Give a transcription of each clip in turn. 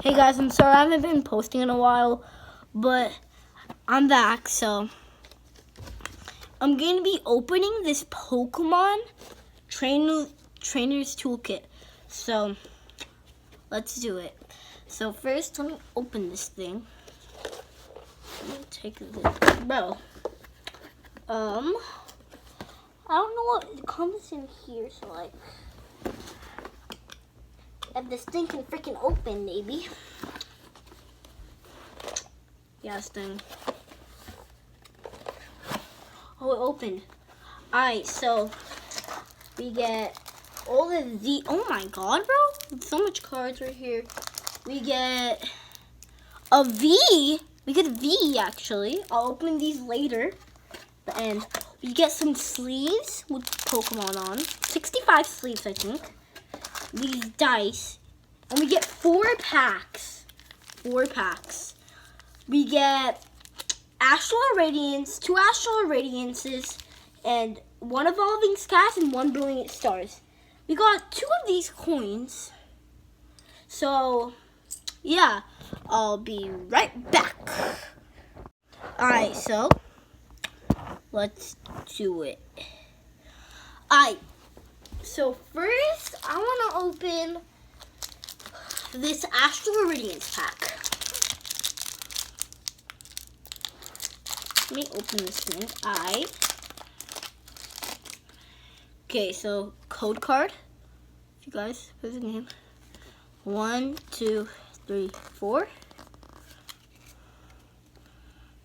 Hey guys, I'm sorry I haven't been posting in a while, but I'm back, so I'm going to be opening this Pokemon Trainer's Toolkit. So, let's do it. So first, let me open this thing. Let me take this, bro. I don't know what comes in here, so like, if this thing can freaking open, maybe. Yeah, this thing. Oh, it opened. Alright, so we get all of the. Oh my god, bro! So much cards right here. We get a V. We get a V actually. I'll open these later. And we get some sleeves with Pokemon on. 65 sleeves, I think. These dice. And we get 4 packs. 4 packs. We get Astral Radiance, 2 Astral Radiances, and 1 Evolving Skies and 1 Brilliant Stars. We got 2 of these coins. So, yeah, I'll be right back. Alright, so let's do it. Alright, so first I want to open this Astral Radiance pack. Let me open this thing. Okay, so code card. If you guys put the name. 1, 2, 3, 4.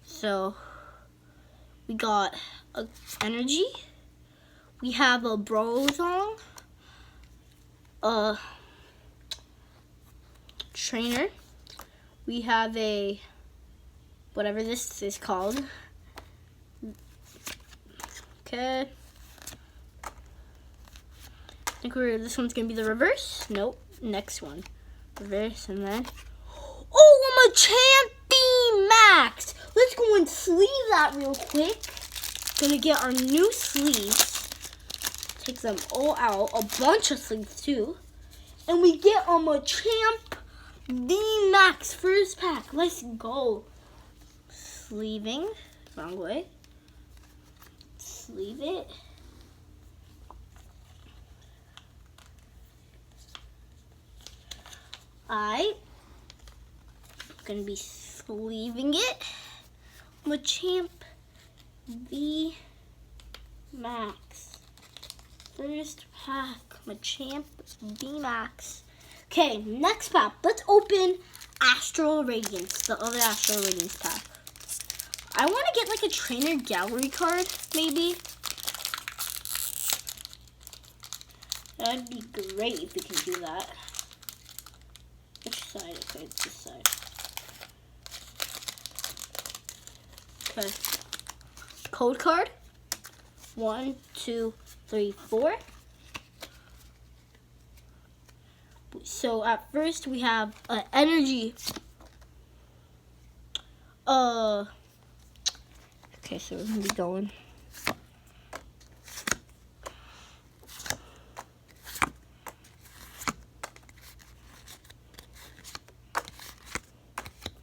So we got a energy. We have a Brozong, a trainer. We have a whatever this is called. Okay. I think this one's gonna be the reverse. Nope. Next one. Reverse and then. Oh, I'm a Champion Max! Let's go and sleeve that real quick. Gonna get our new sleeves. Take them all out. A bunch of sleeves too. And we get a Machamp V Max first pack. Let's go. Sleeving. Wrong way. Sleeve it. I'm gonna be sleeving it. Machamp V Max. First pack. Machamp V Max. Okay, next pack. Let's open Astral Radiance, the other Astral Radiance pack. I want to get like a trainer gallery card, maybe. That'd be great if we can do that. Which side? Okay, it's this side. Okay. Code card. 1, 2, 3, 4. So at first we have energy. Okay, so we're gonna be going.꯫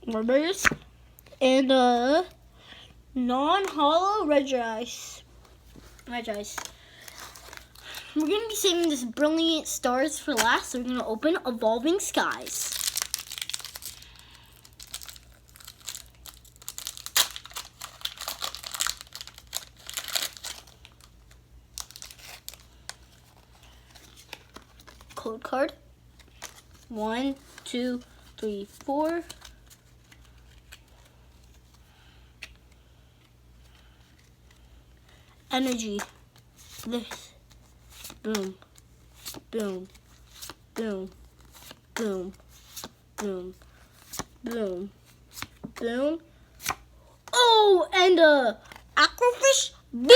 Reverse and non-hollow Regice. We're gonna be saving this Brilliant Stars for last, so we're gonna open Evolving Skies. Code card. 1, 2, 3, 4. Energy. This. Boom. Boom. Boom. Boom. Boom. Boom. Boom. Oh, and Aquafish V.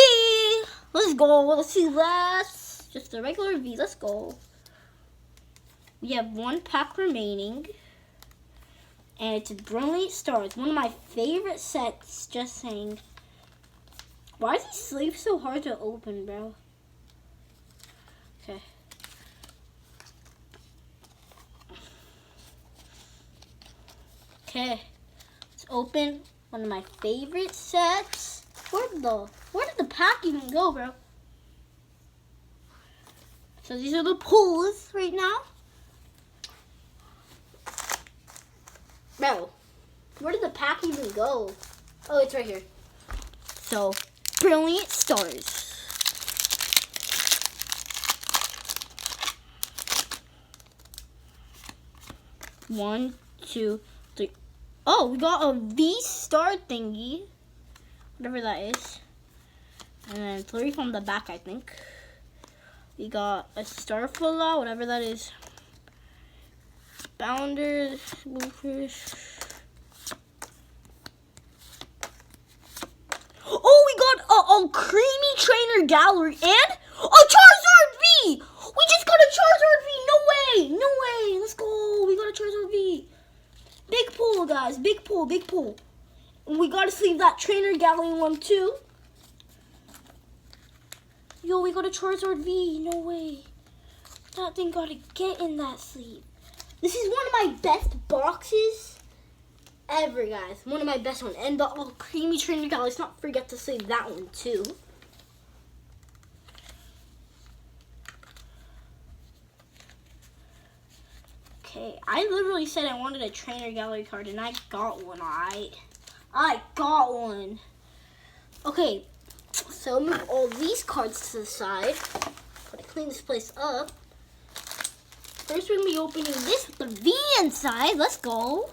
Let's go. Let's see last. Just a regular V. Let's go. We have 1 pack remaining. And it's Brilliant Stars. One of my favorite sets, just saying. Why is these sleeves so hard to open, bro? Okay. Okay, let's open one of my favorite sets. Where did the pack even go, bro? So these are the pulls right now. Bro, where did the pack even go? Oh, it's right here. So, Brilliant Stars. One, two, three. Oh, we got a V-star thingy. Whatever that is. And then 3 from the back, I think. We got a Starfall, whatever that is. Bounders, Bluefish. Oh, we got a creamy trainer gallery and a Charizard V! We just got a Charizard V! No way! No way! Let's go! We got a Charizard V! Big pull, guys. Big pull, big pull. And we gotta sleeve that trainer gallery one too. Yo, we got a Charizard V. No way. That thing gotta get in that sleeve. This is one of my best boxes ever, guys. One of my best ones. And the creamy trainer gallery. Let's not forget to sleeve that one too. Okay, I literally said I wanted a trainer gallery card and I got one, alright? I got one. Okay, so move all these cards to the side. Gotta clean this place up. First we're gonna be opening this with the V inside. Let's go.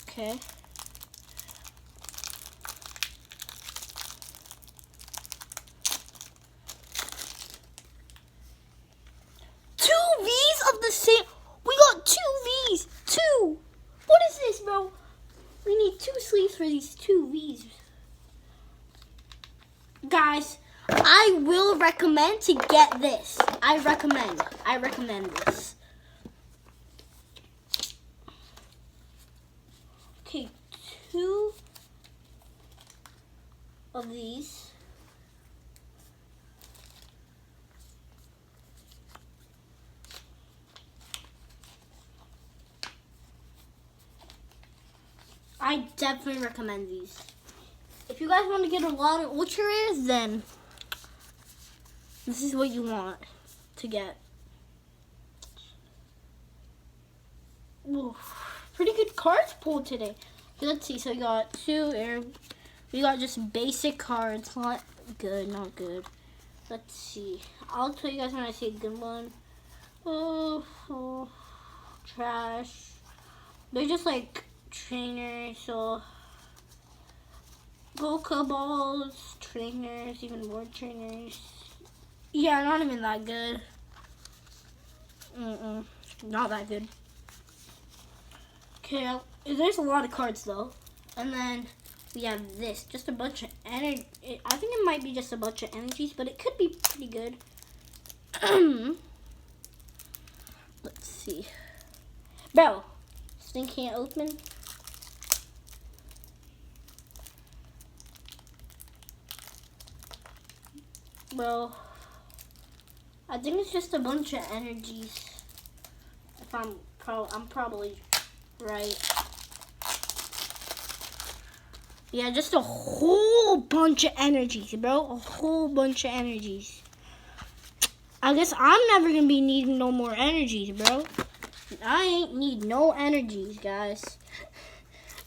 Okay. We got 2 V's. 2. What is this, bro? We need 2 sleeves for these 2 V's. Guys, I will recommend to get this. I recommend this. Okay, 2 of these. I definitely recommend these. If you guys want to get a lot of ultra rares, then this is what you want to get. Ooh, pretty good cards pulled today. Let's see. So we got 2 air. We got just basic cards. Not good. Not good. Let's see. I'll tell you guys when I see a good one. Oh, trash. They're just like trainers, so Pokeballs, trainers, even more trainers. Yeah, not even that good. Not that good. Okay, there's a lot of cards though. And then we have this, just a bunch of energy. I think it might be just a bunch of energies, but it could be pretty good. Let's see. Bro, this thing can't open. Well, I think it's just a bunch of energies. If I'm probably right. Yeah, just a whole bunch of energies, bro. A whole bunch of energies. I guess I'm never gonna be needing no more energies, bro. I ain't need no energies, guys.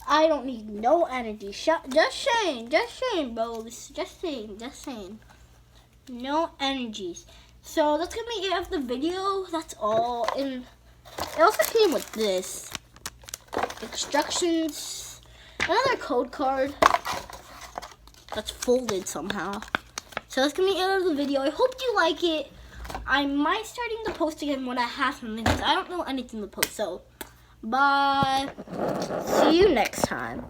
I don't need no energies. Just saying, bro. Just saying. No energies. So that's gonna be it of the video. That's all. And it also came with this instructions, another code card that's folded somehow. So that's gonna be it of the video. I hope you like it. I might starting to post again when I have something because I don't know anything to post. So bye. See you next time.